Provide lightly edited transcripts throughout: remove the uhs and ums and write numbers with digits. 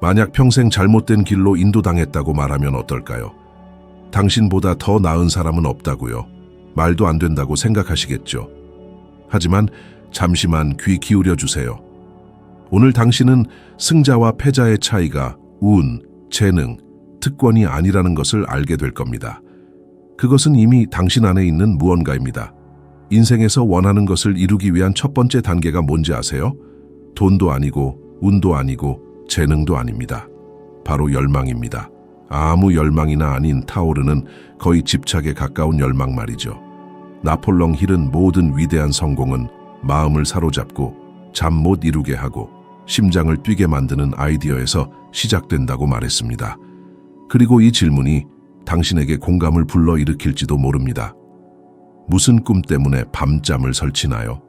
만약 평생 잘못된 길로 인도당했다고 말하면 어떨까요? 당신보다 더 나은 사람은 없다고요. 말도 안 된다고 생각하시겠죠. 하지만 잠시만 귀 기울여 주세요. 오늘 당신은 승자와 패자의 차이가 운, 재능, 특권이 아니라는 것을 알게 될 겁니다. 그것은 이미 당신 안에 있는 무언가입니다. 인생에서 원하는 것을 이루기 위한 첫 번째 단계가 뭔지 아세요? 돈도 아니고 운도 아니고 재능도 아닙니다. 바로 열망입니다. 아무 열망이나 아닌 타오르는 거의 집착에 가까운 열망 말이죠. 나폴롱 힐은 모든 위대한 성공은 마음을 사로잡고 잠 못 이루게 하고 심장을 뛰게 만드는 아이디어에서 시작된다고 말했습니다. 그리고 이 질문이 당신에게 공감을 불러일으킬지도 모릅니다. 무슨 꿈 때문에 밤잠을 설치나요?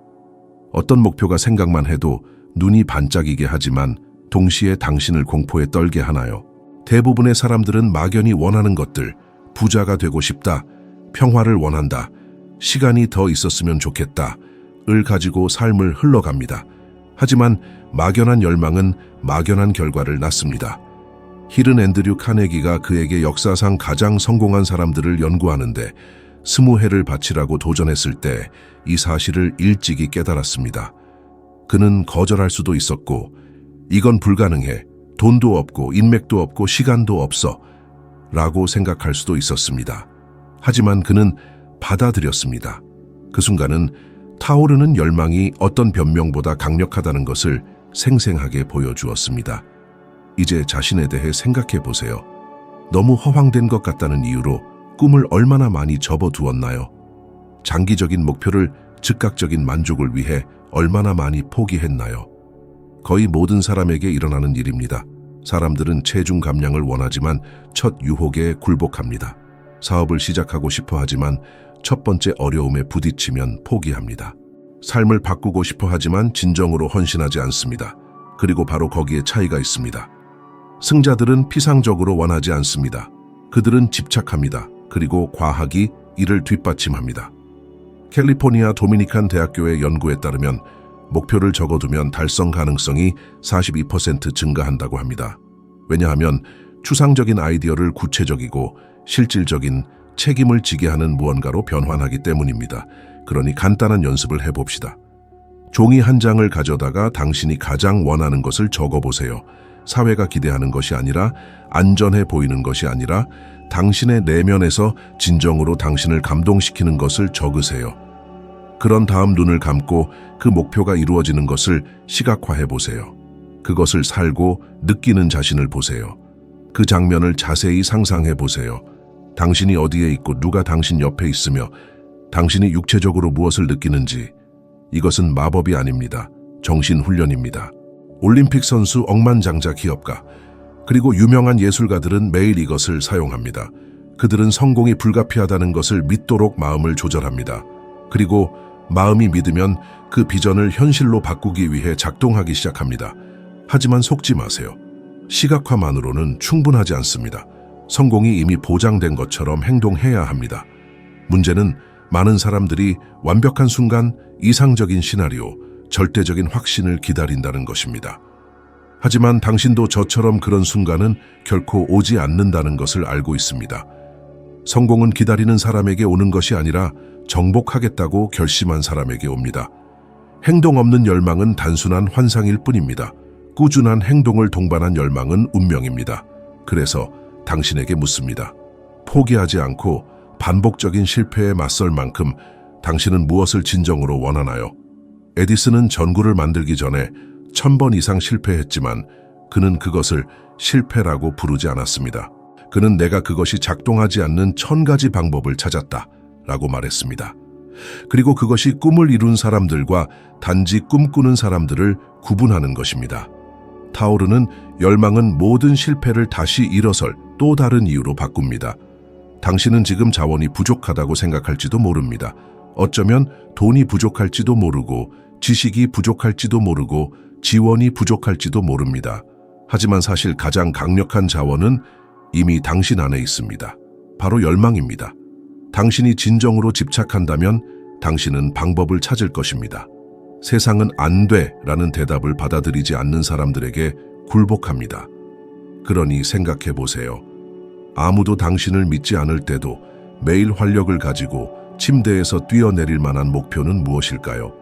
어떤 목표가 생각만 해도 눈이 반짝이게 하지만 동시에 당신을 공포에 떨게 하나요? 대부분의 사람들은 막연히 원하는 것들, 부자가 되고 싶다, 평화를 원한다, 시간이 더 있었으면 좋겠다, 을 가지고 삶을 흘러갑니다. 하지만 막연한 열망은 막연한 결과를 낳습니다. 힐은 앤드류 카네기가 그에게 역사상 가장 성공한 사람들을 연구하는데 20해를 바치라고 도전했을 때 이 사실을 일찍이 깨달았습니다. 그는 거절할 수도 있었고 이건 불가능해, 돈도 없고 인맥도 없고 시간도 없어 라고 생각할 수도 있었습니다. 하지만 그는 받아들였습니다. 그 순간은 타오르는 열망이 어떤 변명보다 강력하다는 것을 생생하게 보여주었습니다. 이제 자신에 대해 생각해 보세요. 너무 허황된 것 같다는 이유로 꿈을 얼마나 많이 접어두었나요? 장기적인 목표를 즉각적인 만족을 위해 얼마나 많이 포기했나요? 거의 모든 사람에게 일어나는 일입니다. 사람들은 체중 감량을 원하지만 첫 유혹에 굴복합니다. 사업을 시작하고 싶어 하지만 첫 번째 어려움에 부딪히면 포기합니다. 삶을 바꾸고 싶어 하지만 진정으로 헌신하지 않습니다. 그리고 바로 거기에 차이가 있습니다. 승자들은 피상적으로 원하지 않습니다. 그들은 집착합니다. 그리고 과학이 이를 뒷받침합니다. 캘리포니아 도미니칸 대학교의 연구에 따르면 목표를 적어두면 달성 가능성이 42% 증가한다고 합니다. 왜냐하면 추상적인 아이디어를 구체적이고 실질적인 책임을 지게 하는 무언가로 변환하기 때문입니다. 그러니 간단한 연습을 해봅시다. 종이 한 장을 가져다가 당신이 가장 원하는 것을 적어보세요. 사회가 기대하는 것이 아니라, 안전해 보이는 것이 아니라 당신의 내면에서 진정으로 당신을 감동시키는 것을 적으세요. 그런 다음 눈을 감고 그 목표가 이루어지는 것을 시각화해 보세요. 그것을 살고 느끼는 자신을 보세요. 그 장면을 자세히 상상해 보세요. 당신이 어디에 있고 누가 당신 옆에 있으며 당신이 육체적으로 무엇을 느끼는지. 이것은 마법이 아닙니다. 정신훈련입니다. 올림픽 선수, 억만장자 기업가, 그리고 유명한 예술가들은 매일 이것을 사용합니다. 그들은 성공이 불가피하다는 것을 믿도록 마음을 조절합니다. 그리고 마음이 믿으면 그 비전을 현실로 바꾸기 위해 작동하기 시작합니다. 하지만 속지 마세요. 시각화만으로는 충분하지 않습니다. 성공이 이미 보장된 것처럼 행동해야 합니다. 문제는 많은 사람들이 완벽한 순간, 이상적인 시나리오, 절대적인 확신을 기다린다는 것입니다. 하지만 당신도 저처럼 그런 순간은 결코 오지 않는다는 것을 알고 있습니다. 성공은 기다리는 사람에게 오는 것이 아니라 정복하겠다고 결심한 사람에게 옵니다. 행동 없는 열망은 단순한 환상일 뿐입니다. 꾸준한 행동을 동반한 열망은 운명입니다. 그래서 당신에게 묻습니다. 포기하지 않고 반복적인 실패에 맞설 만큼 당신은 무엇을 진정으로 원하나요? 에디슨은 전구를 만들기 전에 1000번 이상 실패했지만 그는 그것을 실패라고 부르지 않았습니다. 그는 내가 그것이 작동하지 않는 1000가지 방법을 찾았다 라고 말했습니다. 그리고 그것이 꿈을 이룬 사람들과 단지 꿈꾸는 사람들을 구분하는 것입니다. 타오르는 열망은 모든 실패를 다시 일어설 또 다른 이유로 바꿉니다. 당신은 지금 자원이 부족하다고 생각할지도 모릅니다. 어쩌면 돈이 부족할지도 모르고 지식이 부족할지도 모르고 지원이 부족할지도 모릅니다. 하지만 사실 가장 강력한 자원은 이미 당신 안에 있습니다. 바로 열망입니다. 당신이 진정으로 집착한다면 당신은 방법을 찾을 것입니다. 세상은 안 돼 라는 대답을 받아들이지 않는 사람들에게 굴복합니다. 그러니 생각해 보세요. 아무도 당신을 믿지 않을 때도 매일 활력을 가지고 침대에서 뛰어내릴 만한 목표는 무엇일까요?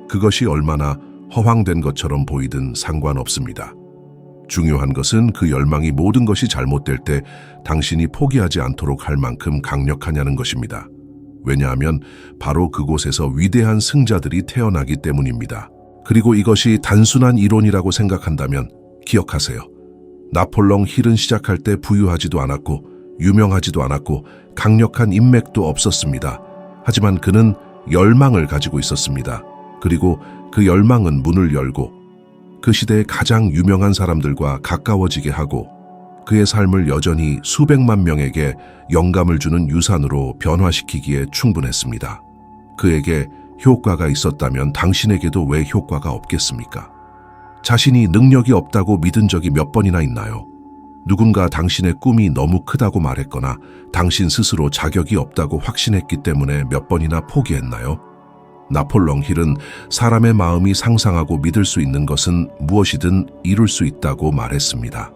그것이 얼마나 허황된 것처럼 보이든 상관없습니다. 중요한 것은 그 열망이 모든 것이 잘못될 때 당신이 포기하지 않도록 할 만큼 강력하냐는 것입니다. 왜냐하면 바로 그곳에서 위대한 승자들이 태어나기 때문입니다. 그리고 이것이 단순한 이론이라고 생각한다면 기억하세요. 나폴레옹 힐은 시작할 때 부유하지도 않았고 유명하지도 않았고 강력한 인맥도 없었습니다. 하지만 그는 열망을 가지고 있었습니다. 그리고 그 열망은 문을 열고 그 시대의 가장 유명한 사람들과 가까워지게 하고 그의 삶을 여전히 수백만 명에게 영감을 주는 유산으로 변화시키기에 충분했습니다. 그에게 효과가 있었다면 당신에게도 왜 효과가 없겠습니까? 자신이 능력이 없다고 믿은 적이 몇 번이나 있나요? 누군가 당신의 꿈이 너무 크다고 말했거나 당신 스스로 자격이 없다고 확신했기 때문에 몇 번이나 포기했나요? 나폴레옹 힐은 사람의 마음이 상상하고 믿을 수 있는 것은 무엇이든 이룰 수 있다고 말했습니다.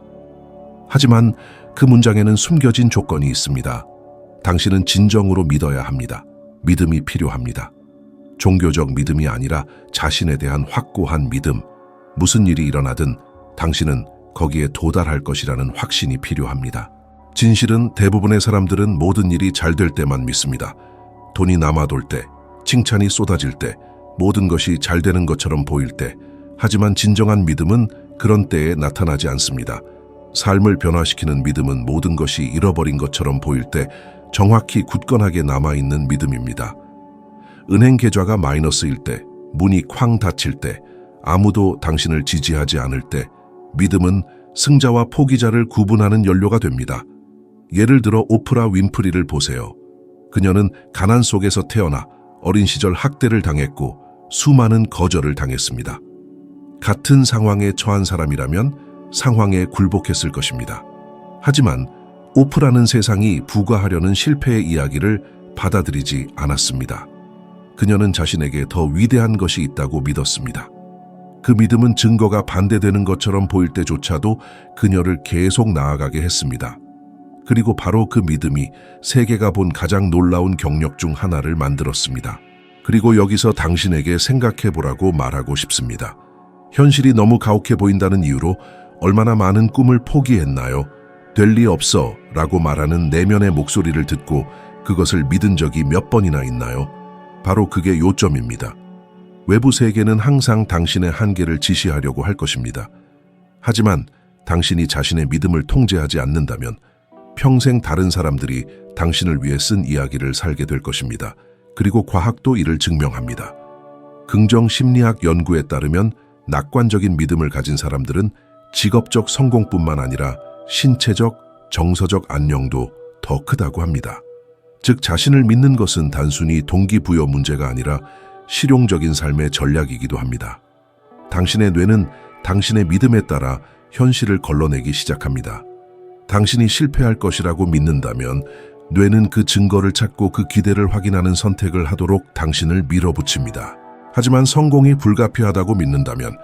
하지만 그 문장에는 숨겨진 조건이 있습니다. 당신은 진정으로 믿어야 합니다. 믿음이 필요합니다. 종교적 믿음이 아니라 자신에 대한 확고한 믿음. 무슨 일이 일어나든 당신은 거기에 도달할 것이라는 확신이 필요합니다. 진실은 대부분의 사람들은 모든 일이 잘 될 때만 믿습니다. 돈이 남아돌 때, 칭찬이 쏟아질 때, 모든 것이 잘 되는 것처럼 보일 때, 하지만 진정한 믿음은 그런 때에 나타나지 않습니다. 삶을 변화시키는 믿음은 모든 것이 잃어버린 것처럼 보일 때 정확히 굳건하게 남아있는 믿음입니다. 은행 계좌가 마이너스일 때, 문이 쾅 닫힐 때, 아무도 당신을 지지하지 않을 때, 믿음은 승자와 포기자를 구분하는 연료가 됩니다. 예를 들어 오프라 윈프리를 보세요. 그녀는 가난 속에서 태어나 어린 시절 학대를 당했고 수많은 거절을 당했습니다. 같은 상황에 처한 사람이라면 상황에 굴복했을 것입니다. 하지만 오프라는 세상이 부과하려는 실패의 이야기를 받아들이지 않았습니다. 그녀는 자신에게 더 위대한 것이 있다고 믿었습니다. 그 믿음은 증거가 반대되는 것처럼 보일 때조차도 그녀를 계속 나아가게 했습니다. 그리고 바로 그 믿음이 세계가 본 가장 놀라운 경력 중 하나를 만들었습니다. 그리고 여기서 당신에게 생각해보라고 말하고 싶습니다. 현실이 너무 가혹해 보인다는 이유로 얼마나 많은 꿈을 포기했나요? 될 리 없어 라고 말하는 내면의 목소리를 듣고 그것을 믿은 적이 몇 번이나 있나요? 바로 그게 요점입니다. 외부 세계는 항상 당신의 한계를 지시하려고 할 것입니다. 하지만 당신이 자신의 믿음을 통제하지 않는다면 평생 다른 사람들이 당신을 위해 쓴 이야기를 살게 될 것입니다. 그리고 과학도 이를 증명합니다. 긍정 심리학 연구에 따르면 낙관적인 믿음을 가진 사람들은 직업적 성공뿐만 아니라 신체적, 정서적 안녕도 더 크다고 합니다. 즉 자신을 믿는 것은 단순히 동기부여 문제가 아니라 실용적인 삶의 전략이기도 합니다. 당신의 뇌는 당신의 믿음에 따라 현실을 걸러내기 시작합니다. 당신이 실패할 것이라고 믿는다면 뇌는 그 증거를 찾고 그 기대를 확인하는 선택을 하도록 당신을 밀어붙입니다. 하지만 성공이 불가피하다고 믿는다면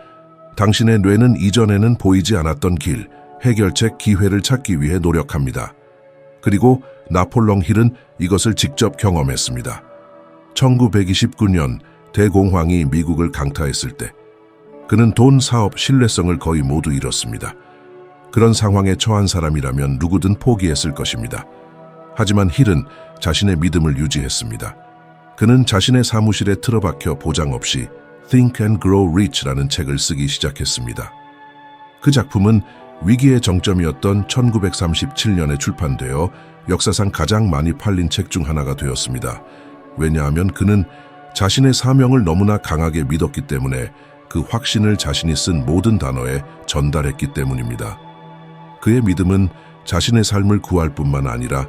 당신의 뇌는 이전에는 보이지 않았던 길, 해결책, 기회를 찾기 위해 노력합니다. 그리고 나폴레옹 힐은 이것을 직접 경험했습니다. 1929년 대공황이 미국을 강타했을 때 그는 돈, 사업, 신뢰성을 거의 모두 잃었습니다. 그런 상황에 처한 사람이라면 누구든 포기했을 것입니다. 하지만 힐은 자신의 믿음을 유지했습니다. 그는 자신의 사무실에 틀어박혀 보장 없이 Think and Grow Rich라는 책을 쓰기 시작했습니다. 그 작품은 위기의 정점이었던 1937년에 출판되어 역사상 가장 많이 팔린 책 중 하나가 되었습니다. 왜냐하면 그는 자신의 사명을 너무나 강하게 믿었기 때문에 그 확신을 자신이 쓴 모든 단어에 전달했기 때문입니다. 그의 믿음은 자신의 삶을 구할 뿐만 아니라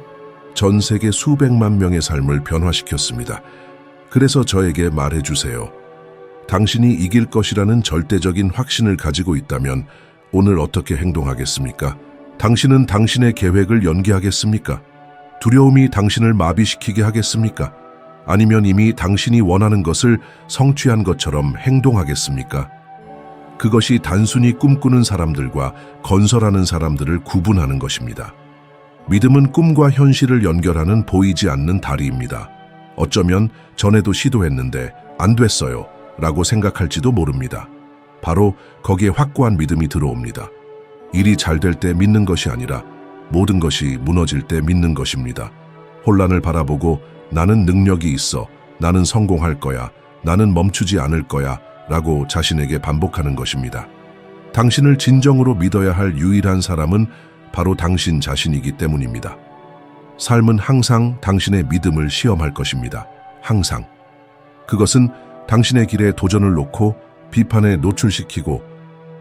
전 세계 수백만 명의 삶을 변화시켰습니다. 그래서 저에게 말해주세요. 당신이 이길 것이라는 절대적인 확신을 가지고 있다면 오늘 어떻게 행동하겠습니까? 당신은 당신의 계획을 연기하겠습니까? 두려움이 당신을 마비시키게 하겠습니까? 아니면 이미 당신이 원하는 것을 성취한 것처럼 행동하겠습니까? 그것이 단순히 꿈꾸는 사람들과 건설하는 사람들을 구분하는 것입니다. 믿음은 꿈과 현실을 연결하는 보이지 않는 다리입니다. 어쩌면 전에도 시도했는데 안 됐어요 라고 생각할지도 모릅니다. 바로 거기에 확고한 믿음이 들어옵니다. 일이 잘 될 때 믿는 것이 아니라 모든 것이 무너질 때 믿는 것입니다. 혼란을 바라보고 나는 능력이 있어, 나는 성공할 거야, 나는 멈추지 않을 거야 라고 자신에게 반복하는 것입니다. 당신을 진정으로 믿어야 할 유일한 사람은 바로 당신 자신이기 때문입니다. 삶은 항상 당신의 믿음을 시험할 것입니다. 항상. 그것은 당신의 길에 도전을 놓고 비판에 노출시키고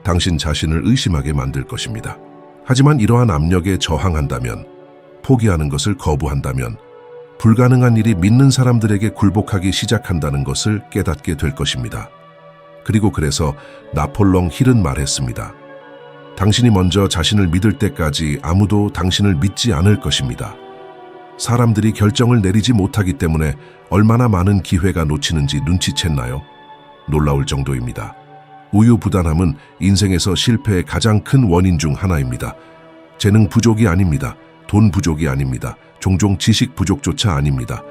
당신 자신을 의심하게 만들 것입니다. 하지만 이러한 압력에 저항한다면, 포기하는 것을 거부한다면, 불가능한 일이 믿는 사람들에게 굴복하기 시작한다는 것을 깨닫게 될 것입니다. 그리고 그래서 나폴롱 힐은 말했습니다. 당신이 먼저 자신을 믿을 때까지 아무도 당신을 믿지 않을 것입니다. 사람들이 결정을 내리지 못하기 때문에 얼마나 많은 기회가 놓치는지 눈치챘나요? 놀라울 정도입니다. 우유부단함은 인생에서 실패의 가장 큰 원인 중 하나입니다. 재능 부족이 아닙니다. 돈 부족이 아닙니다. 종종 지식 부족조차 아닙니다.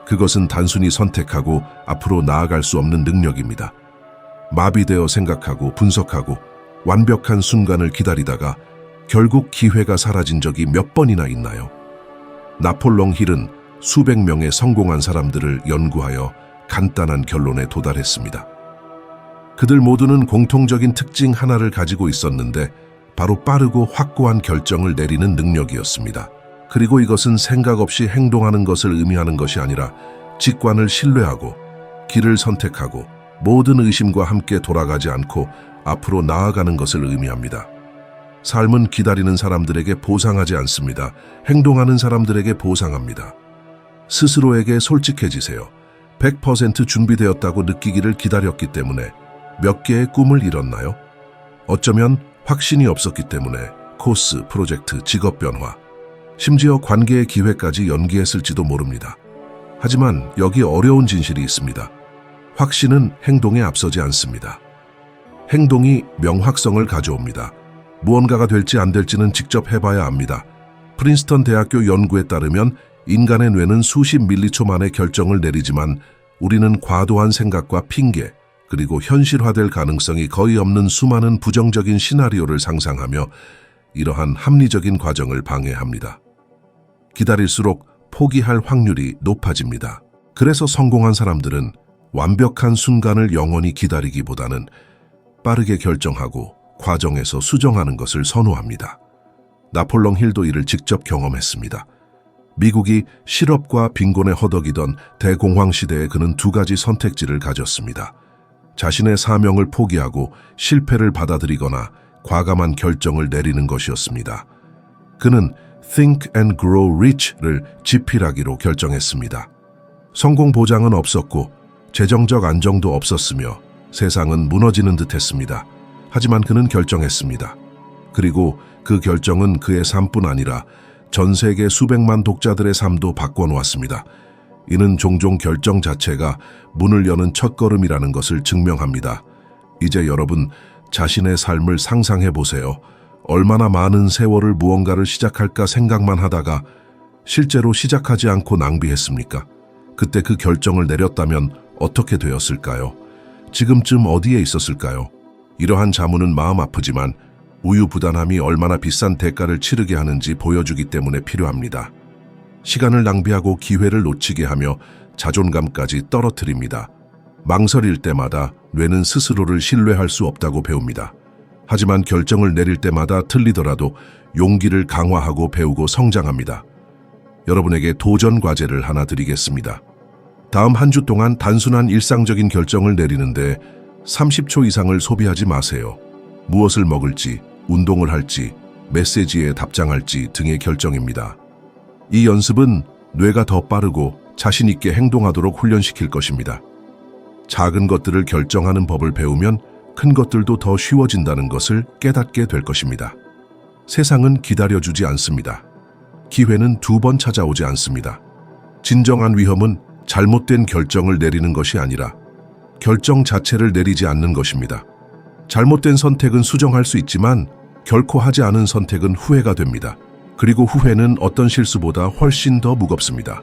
그것은 단순히 선택하고 앞으로 나아갈 수 없는 능력입니다. 마비되어 생각하고 분석하고 완벽한 순간을 기다리다가 결국 기회가 사라진 적이 몇 번이나 있나요? 나폴롱 힐은 수백 명의 성공한 사람들을 연구하여 간단한 결론에 도달했습니다. 그들 모두는 공통적인 특징 하나를 가지고 있었는데 바로 빠르고 확고한 결정을 내리는 능력이었습니다. 그리고 이것은 생각 없이 행동하는 것을 의미하는 것이 아니라 직관을 신뢰하고 길을 선택하고 모든 의심과 함께 돌아가지 않고 앞으로 나아가는 것을 의미합니다. 삶은 기다리는 사람들에게 보상하지 않습니다. 행동하는 사람들에게 보상합니다. 스스로에게 솔직해지세요. 100% 준비되었다고 느끼기를 기다렸기 때문에 몇 개의 꿈을 이뤘나요? 어쩌면 확신이 없었기 때문에 코스, 프로젝트, 직업 변화, 심지어 관계의 기회까지 연기했을지도 모릅니다. 하지만 여기 어려운 진실이 있습니다. 확신은 행동에 앞서지 않습니다. 행동이 명확성을 가져옵니다. 무언가가 될지 안 될지는 직접 해봐야 압니다. 프린스턴 대학교 연구에 따르면 인간의 뇌는 수십 밀리초 만에 결정을 내리지만 우리는 과도한 생각과 핑계, 그리고 현실화될 가능성이 거의 없는 수많은 부정적인 시나리오를 상상하며 이러한 합리적인 과정을 방해합니다. 기다릴수록 포기할 확률이 높아집니다. 그래서 성공한 사람들은 완벽한 순간을 영원히 기다리기보다는 빠르게 결정하고 과정에서 수정하는 것을 선호합니다. 나폴롱 힐도 이를 직접 경험했습니다. 미국이 실업과 빈곤에 허덕이던 대공황 시대에 그는 두 가지 선택지를 가졌습니다. 자신의 사명을 포기하고 실패를 받아들이거나 과감한 결정을 내리는 것이었습니다. 그는 Think and Grow Rich를 지필하기로 결정했습니다. 성공 보장은 없었고 재정적 안정도 없었으며 세상은 무너지는 듯했습니다. 하지만 그는 결정했습니다. 그리고 그 결정은 그의 삶뿐 아니라 전 세계 수백만 독자들의 삶도 바꿔놓았습니다. 이는 종종 결정 자체가 문을 여는 첫걸음이라는 것을 증명합니다. 이제 여러분 자신의 삶을 상상해 보세요. 얼마나 많은 세월을 무언가를 시작할까 생각만 하다가 실제로 시작하지 않고 낭비했습니까? 그때 그 결정을 내렸다면 어떻게 되었을까요? 지금쯤 어디에 있었을까요? 이러한 자문은 마음 아프지만 우유부단함이 얼마나 비싼 대가를 치르게 하는지 보여주기 때문에 필요합니다. 시간을 낭비하고 기회를 놓치게 하며 자존감까지 떨어뜨립니다. 망설일 때마다 뇌는 스스로를 신뢰할 수 없다고 배웁니다. 하지만 결정을 내릴 때마다 틀리더라도 용기를 강화하고 배우고 성장합니다. 여러분에게 도전 과제를 하나 드리겠습니다. 다음 한 주 동안 단순한 일상적인 결정을 내리는데 30초 이상을 소비하지 마세요. 무엇을 먹을지, 운동을 할지, 메시지에 답장할지 등의 결정입니다. 이 연습은 뇌가 더 빠르고 자신 있게 행동하도록 훈련시킬 것입니다. 작은 것들을 결정하는 법을 배우면 큰 것들도 더 쉬워진다는 것을 깨닫게 될 것입니다. 세상은 기다려주지 않습니다. 기회는 두 번 찾아오지 않습니다. 진정한 위험은 잘못된 결정을 내리는 것이 아니라 결정 자체를 내리지 않는 것입니다. 잘못된 선택은 수정할 수 있지만 결코 하지 않은 선택은 후회가 됩니다. 그리고 후회는 어떤 실수보다 훨씬 더 무겁습니다.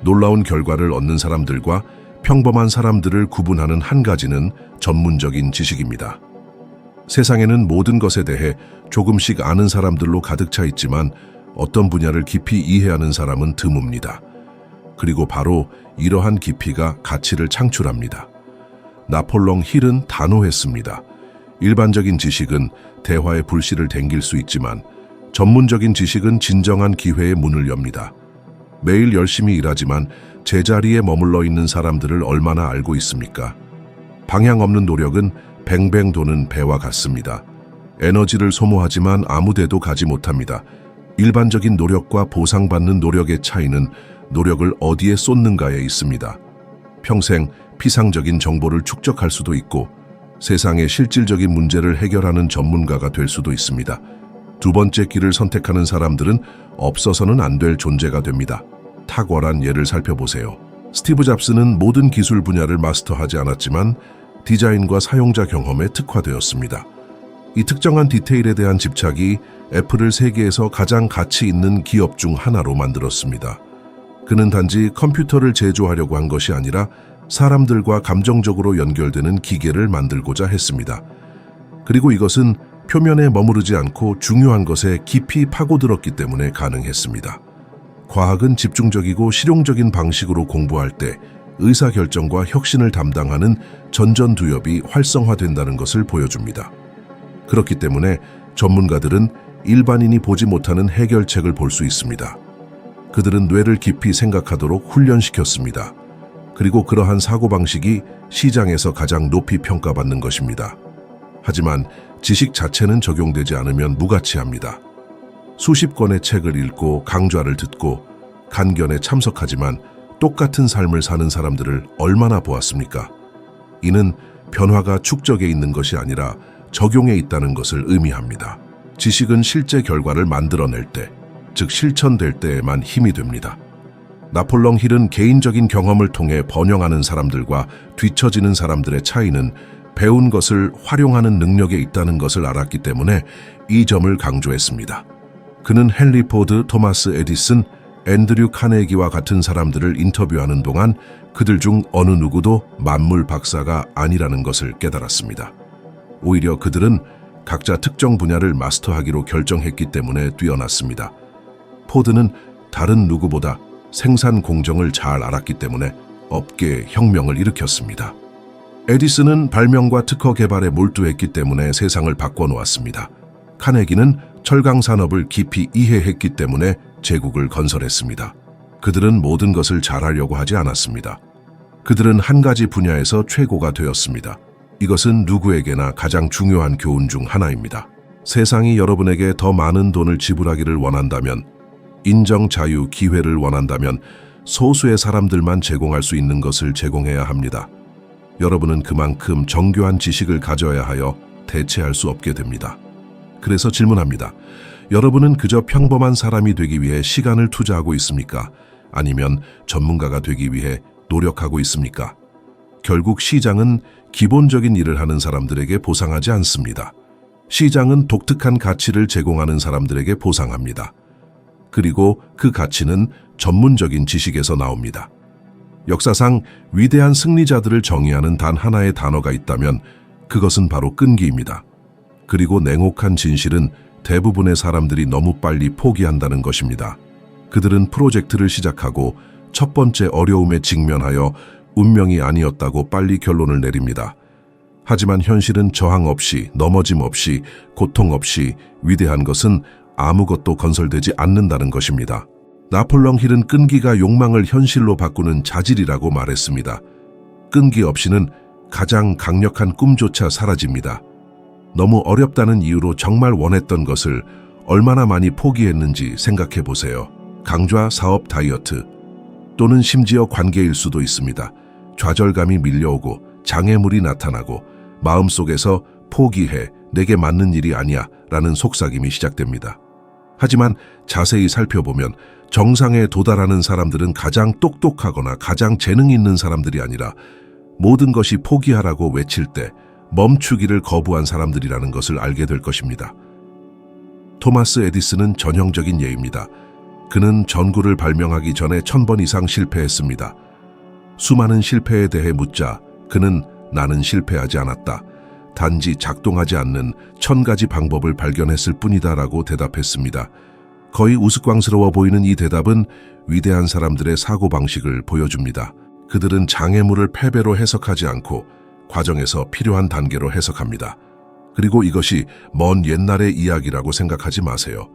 놀라운 결과를 얻는 사람들과 평범한 사람들을 구분하는 한 가지는 전문적인 지식입니다. 세상에는 모든 것에 대해 조금씩 아는 사람들로 가득 차 있지만 어떤 분야를 깊이 이해하는 사람은 드뭅니다. 그리고 바로 이러한 깊이가 가치를 창출합니다. 나폴롱 힐은 단호했습니다. 일반적인 지식은 대화의 불씨를 댕길 수 있지만 전문적인 지식은 진정한 기회의 문을 엽니다. 매일 열심히 일하지만 제자리에 머물러 있는 사람들을 얼마나 알고 있습니까? 방향 없는 노력은 뱅뱅 도는 배와 같습니다. 에너지를 소모하지만 아무 데도 가지 못합니다. 일반적인 노력과 보상받는 노력의 차이는 노력을 어디에 쏟는가에 있습니다. 평생 피상적인 정보를 축적할 수도 있고 세상의 실질적인 문제를 해결하는 전문가가 될 수도 있습니다. 두 번째 길을 선택하는 사람들은 없어서는 안 될 존재가 됩니다. 탁월한 예를 살펴보세요. 스티브 잡스는 모든 기술 분야를 마스터하지 않았지만 디자인과 사용자 경험에 특화되었습니다. 이 특정한 디테일에 대한 집착이 애플을 세계에서 가장 가치 있는 기업 중 하나로 만들었습니다. 그는 단지 컴퓨터를 제조하려고 한 것이 아니라 사람들과 감정적으로 연결되는 기계를 만들고자 했습니다. 그리고 이것은 표면에 머무르지 않고 중요한 것에 깊이 파고들었기 때문에 가능했습니다. 과학은 집중적이고 실용적인 방식으로 공부할 때 의사결정과 혁신을 담당하는 전전두엽이 활성화된다는 것을 보여줍니다. 그렇기 때문에 전문가들은 일반인이 보지 못하는 해결책을 볼 수 있습니다. 그들은 뇌를 깊이 생각하도록 훈련시켰습니다. 그리고 그러한 사고방식이 시장에서 가장 높이 평가받는 것입니다. 하지만 지식 자체는 적용되지 않으면 무가치합니다. 수십 권의 책을 읽고 강좌를 듣고 간견에 참석하지만 똑같은 삶을 사는 사람들을 얼마나 보았습니까? 이는 변화가 축적에 있는 것이 아니라 적용에 있다는 것을 의미합니다. 지식은 실제 결과를 만들어낼 때, 즉 실천될 때에만 힘이 됩니다. 나폴롱 힐은 개인적인 경험을 통해 번영하는 사람들과 뒤처지는 사람들의 차이는 배운 것을 활용하는 능력에 있다는 것을 알았기 때문에 이 점을 강조했습니다. 그는 헨리 포드, 토마스 에디슨, 앤드류 카네기와 같은 사람들을 인터뷰하는 동안 그들 중 어느 누구도 만물 박사가 아니라는 것을 깨달았습니다. 오히려 그들은 각자 특정 분야를 마스터하기로 결정했기 때문에 뛰어났습니다. 포드는 다른 누구보다 생산 공정을 잘 알았기 때문에 업계에 혁명을 일으켰습니다. 에디슨은 발명과 특허 개발에 몰두했기 때문에 세상을 바꿔놓았습니다. 카네기는 철강 산업을 깊이 이해했기 때문에 제국을 건설했습니다. 그들은 모든 것을 잘하려고 하지 않았습니다. 그들은 한 가지 분야에서 최고가 되었습니다. 이것은 누구에게나 가장 중요한 교훈 중 하나입니다. 세상이 여러분에게 더 많은 돈을 지불하기를 원한다면, 인정, 자유, 기회를 원한다면 소수의 사람들만 제공할 수 있는 것을 제공해야 합니다. 여러분은 그만큼 정교한 지식을 가져야 하여 대체할 수 없게 됩니다. 그래서 질문합니다. 여러분은 그저 평범한 사람이 되기 위해 시간을 투자하고 있습니까? 아니면 전문가가 되기 위해 노력하고 있습니까? 결국 시장은 기본적인 일을 하는 사람들에게 보상하지 않습니다. 시장은 독특한 가치를 제공하는 사람들에게 보상합니다. 그리고 그 가치는 전문적인 지식에서 나옵니다. 역사상 위대한 승리자들을 정의하는 단 하나의 단어가 있다면 그것은 바로 끈기입니다. 그리고 냉혹한 진실은 대부분의 사람들이 너무 빨리 포기한다는 것입니다. 그들은 프로젝트를 시작하고 첫 번째 어려움에 직면하여 운명이 아니었다고 빨리 결론을 내립니다. 하지만 현실은 저항 없이, 넘어짐 없이, 고통 없이 위대한 것은 아무것도 건설되지 않는다는 것입니다. 나폴롱 힐은 끈기가 욕망을 현실로 바꾸는 자질이라고 말했습니다. 끈기 없이는 가장 강력한 꿈조차 사라집니다. 너무 어렵다는 이유로 정말 원했던 것을 얼마나 많이 포기했는지 생각해 보세요. 강좌, 사업, 다이어트 또는 심지어 관계일 수도 있습니다. 좌절감이 밀려오고 장애물이 나타나고 마음속에서 포기해, 내게 맞는 일이 아니야 라는 속삭임이 시작됩니다. 하지만 자세히 살펴보면 정상에 도달하는 사람들은 가장 똑똑하거나 가장 재능 있는 사람들이 아니라 모든 것이 포기하라고 외칠 때 멈추기를 거부한 사람들이라는 것을 알게 될 것입니다. 토마스 에디슨은 전형적인 예입니다. 그는 전구를 발명하기 전에 1000번 이상 실패했습니다. 수많은 실패에 대해 묻자 그는 나는 실패하지 않았다. 단지 작동하지 않는 1000가지 방법을 발견했을 뿐이다 라고 대답했습니다. 거의 우스꽝스러워 보이는 이 대답은 위대한 사람들의 사고방식을 보여줍니다. 그들은 장애물을 패배로 해석하지 않고 과정에서 필요한 단계로 해석합니다. 그리고 이것이 먼 옛날의 이야기라고 생각하지 마세요.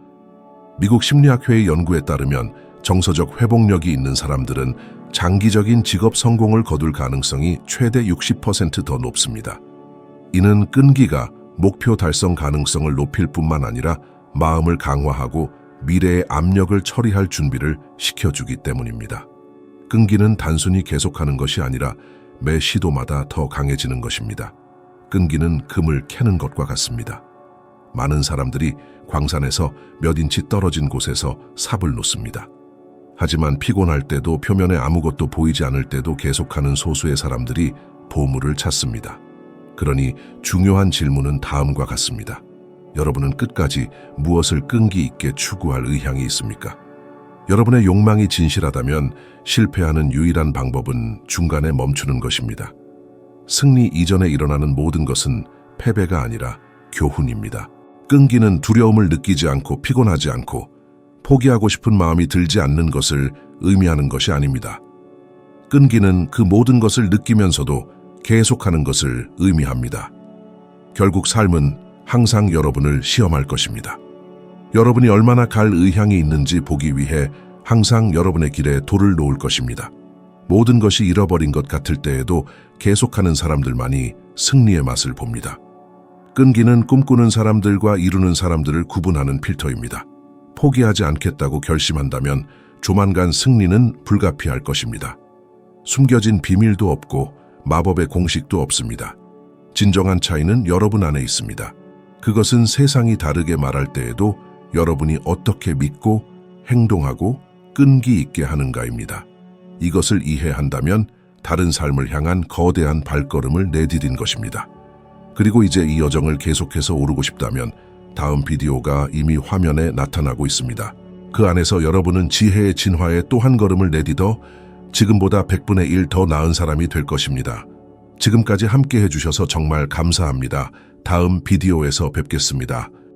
미국 심리학회의 연구에 따르면 정서적 회복력이 있는 사람들은 장기적인 직업 성공을 거둘 가능성이 최대 60% 더 높습니다. 이는 끈기가 목표 달성 가능성을 높일 뿐만 아니라 마음을 강화하고 미래의 압력을 처리할 준비를 시켜주기 때문입니다. 끈기는 단순히 계속하는 것이 아니라 매 시도마다 더 강해지는 것입니다. 끈기는 금을 캐는 것과 같습니다. 많은 사람들이 광산에서 몇 인치 떨어진 곳에서 삽을 놓습니다. 하지만 피곤할 때도 표면에 아무것도 보이지 않을 때도 계속하는 소수의 사람들이 보물을 찾습니다. 그러니 중요한 질문은 다음과 같습니다. 여러분은 끝까지 무엇을 끈기 있게 추구할 의향이 있습니까? 여러분의 욕망이 진실하다면 실패하는 유일한 방법은 중간에 멈추는 것입니다. 승리 이전에 일어나는 모든 것은 패배가 아니라 교훈입니다. 끈기는 두려움을 느끼지 않고 피곤하지 않고 포기하고 싶은 마음이 들지 않는 것을 의미하는 것이 아닙니다. 끈기는 그 모든 것을 느끼면서도 계속하는 것을 의미합니다. 결국 삶은 항상 여러분을 시험할 것입니다. 여러분이 얼마나 갈 의향이 있는지 보기 위해 항상 여러분의 길에 돌을 놓을 것입니다. 모든 것이 잃어버린 것 같을 때에도 계속하는 사람들만이 승리의 맛을 봅니다. 끈기는 꿈꾸는 사람들과 이루는 사람들을 구분하는 필터입니다. 포기하지 않겠다고 결심한다면 조만간 승리는 불가피할 것입니다. 숨겨진 비밀도 없고 마법의 공식도 없습니다. 진정한 차이는 여러분 안에 있습니다. 그것은 세상이 다르게 말할 때에도 여러분이 어떻게 믿고 행동하고 끈기 있게 하는가입니다. 이것을 이해한다면 다른 삶을 향한 거대한 발걸음을 내디딘 것입니다. 그리고 이제 이 여정을 계속해서 오르고 싶다면 다음 비디오가 이미 화면에 나타나고 있습니다. 그 안에서 여러분은 지혜의 진화에 또 한 걸음을 내딛어 지금보다 100분의 1 더 나은 사람이 될 것입니다. 지금까지 함께 해주셔서 정말 감사합니다. 다음 비디오에서 뵙겠습니다.